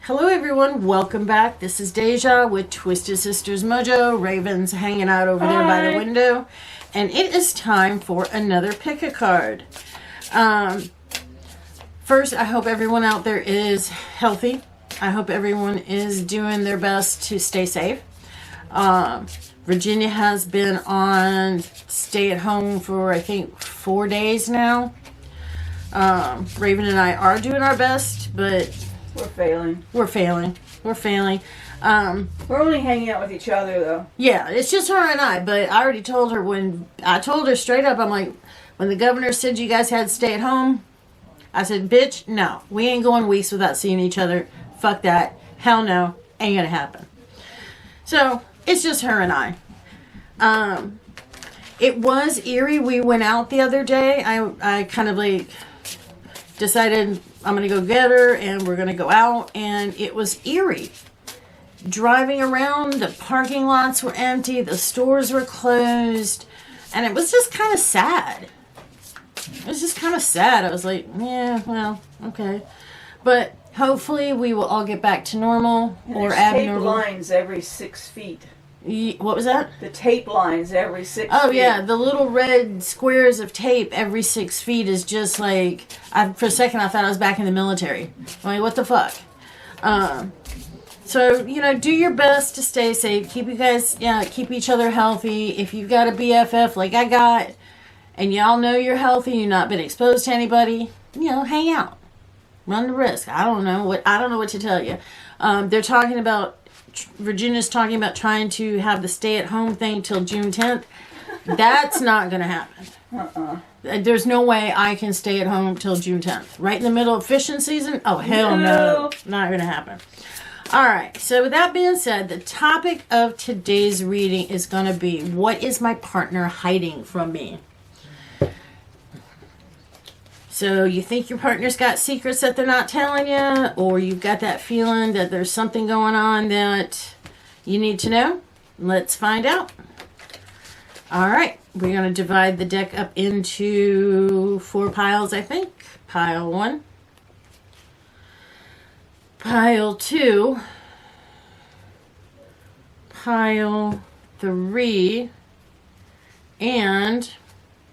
Hello everyone, welcome back. This is Deja with Twisted Sisters Mojo. Raven's hanging out over there by the window. And it is time for another pick a card. First, I hope everyone out there is healthy. I hope everyone is doing their best to stay safe. Virginia has been on stay at home for I think 4 days now. Raven and I are doing our best, but we're failing. We're failing. We're only hanging out with each other, though. Yeah, it's just her and I. But I already told her I told her straight up, I'm like, when the governor said you guys had to stay at home, I said, bitch, no. We ain't going weeks without seeing each other. Fuck that. Hell no. Ain't gonna happen. So, it's just her and I. It was eerie. We went out the other day. I kind of like decided I'm going to go get her and we're going to go out, and it was eerie. Driving around, the parking lots were empty, the stores were closed, and it was just kind of sad. I was like, yeah, well, okay. But hopefully we will all get back to normal or abnormal. Tape lines every 6 feet. What was that? The tape lines every 6 feet. Oh, yeah. The little red squares of tape every 6 feet is just like... for a second, I thought I was back in the military. I'm like, what the fuck? So, do your best to stay safe. Keep each other healthy. If you've got a BFF like I got, and y'all know you're healthy, you've not been exposed to anybody, hang out. Run the risk. I don't know what to tell you. They're talking about... Virginia's talking about trying to have the stay-at-home thing till June 10th. That's not going to happen. There's no way I can stay at home till June 10th. Right in the middle of fishing season? Oh, hell no. Not going to happen. All right. So with that being said, the topic of today's reading is going to be, what is my partner hiding from me? So you think your partner's got secrets that they're not telling you, or you've got that feeling that there's something going on that you need to know? Let's find out. All right, we're going to divide the deck up into 4 piles, I think. Pile 1, pile 2, pile 3, and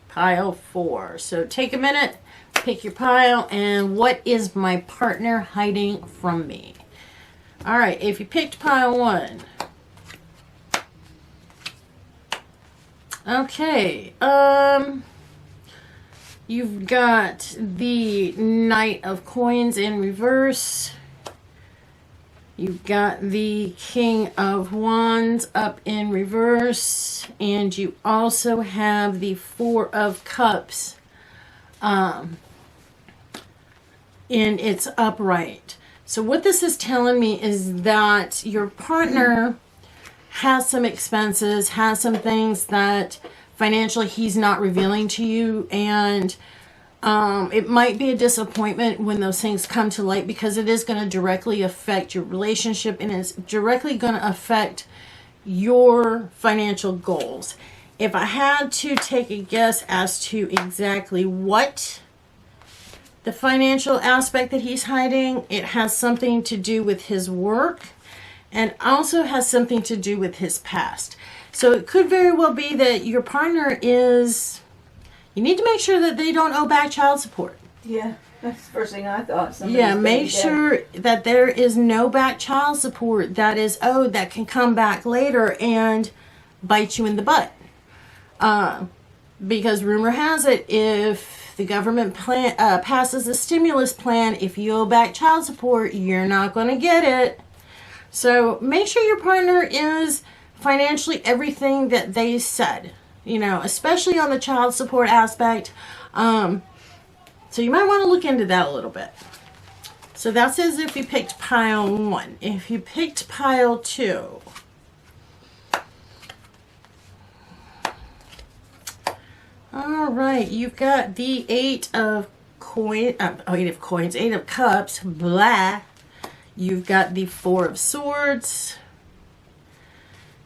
pile 4. So take a minute. Pick your pile, and what is my partner hiding from me? All right, if you picked pile 1. Okay, you've got the Knight of Coins in reverse. You've got the King of Wands up in reverse, and you also have the Four of Cups in its upright. So what this is telling me is that your partner has some expenses, has some things that financially he's not revealing to you, and it might be a disappointment when those things come to light, because it is going to directly affect your relationship, and it's directly going to affect your financial goals. If I had to take a guess as to exactly what the financial aspect that he's hiding, it has something to do with his work, and also has something to do with his past. So it could very well be that your partner is... You need to make sure that they don't owe back child support. Yeah, that's the first thing I thought. Make sure that there is no back child support that is owed that can come back later and bite you in the butt. Because rumor has it, if the government passes a stimulus plan, if you owe back child support, you're not going to get it. So make sure your partner is financially everything that they said, especially on the child support aspect. So you might want to look into that a little bit. So that's as if you picked pile 1. If you picked pile 2, all right, you've got the Eight of Cups, blah. You've got the Four of Swords,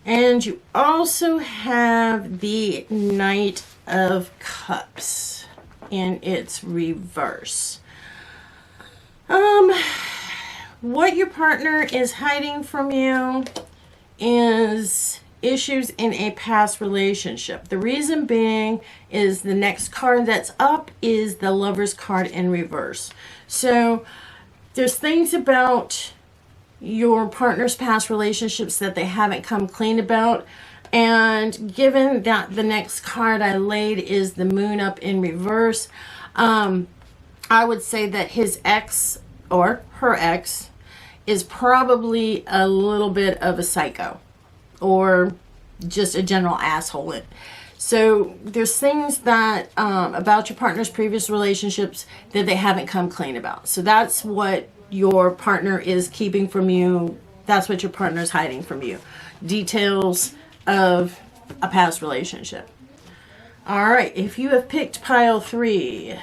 and you also have the Knight of Cups in its reverse. what your partner is hiding from you is issues in a past relationship. The reason being is the next card that's up is the Lover's card in reverse. So there's things about your partner's past relationships that they haven't come clean about. And given that the next card I laid is the Moon up in reverse, I would say that his ex or her ex is probably a little bit of a psycho or just a general asshole. So there's things that about your partner's previous relationships that they haven't come clean about. So that's what your partner is keeping from you. That's what your partner is hiding from you. Details of a past relationship. All right, if you have picked pile 3.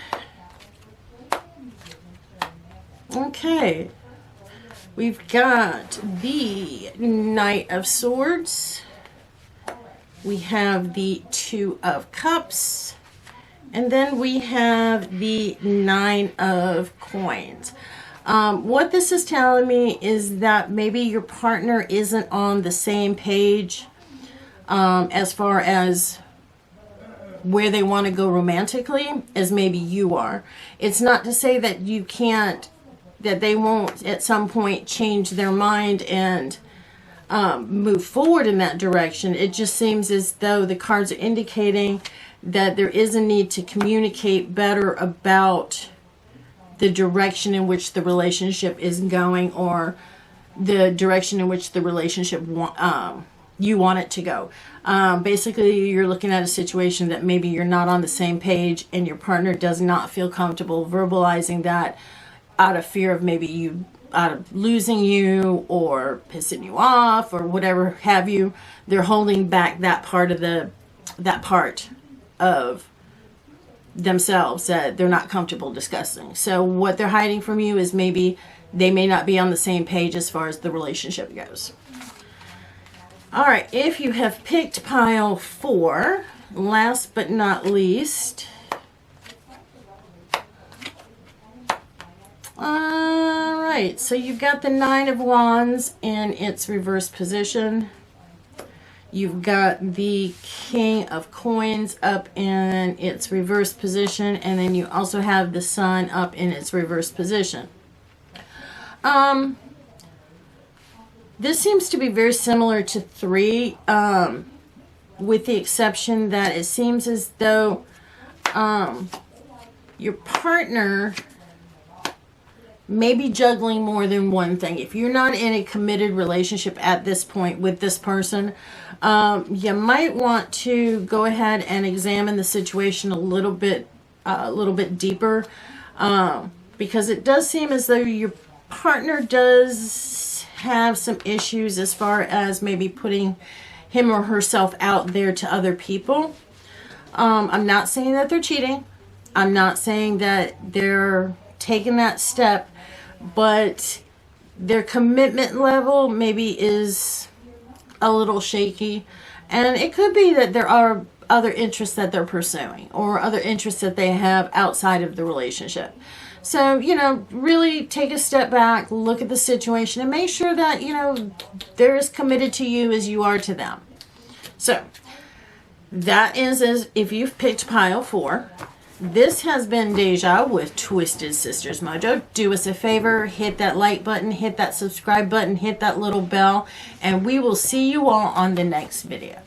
Okay. We've got the Knight of Swords. We have the Two of Cups. And then we have the Nine of Coins. What this is telling me is that maybe your partner isn't on the same page as far as where they want to go romantically as maybe you are. It's not to say that you can't, that they won't at some point change their mind and move forward in that direction. It just seems as though the cards are indicating that there is a need to communicate better about the direction in which the relationship is going, or the direction in which the relationship you want it to go. Basically, you're looking at a situation that maybe you're not on the same page and your partner does not feel comfortable verbalizing that out of fear of maybe you, out of losing you or pissing you off or whatever have you. They're holding back that part of themselves that they're not comfortable discussing. So what they're hiding from you is maybe they may not be on the same page as far as the relationship goes. All right, if you have picked pile 4, last but not least, all right, so you've got the Nine of Wands in its reverse position. You've got the King of Coins up in its reverse position, and then you also have the Sun up in its reverse position. This seems to be very similar to 3, with the exception that it seems as though your partner may be juggling more than one thing. If you're not in a committed relationship at this point with this person, you might want to go ahead and examine the situation a little bit deeper, because it does seem as though your partner does have some issues as far as maybe putting him or herself out there to other people. I'm not saying that they're cheating. I'm not saying that they're taking that step, but their commitment level maybe is a little shaky. And it could be that there are other interests that they're pursuing or other interests that they have outside of the relationship. So, really take a step back, look at the situation, and make sure that, they're as committed to you as you are to them. So, that is as if you've picked pile 4. This has been Deja with Twisted Sisters Mojo. Do us a favor, hit that like button, hit that subscribe button, hit that little bell, and we will see you all on the next video.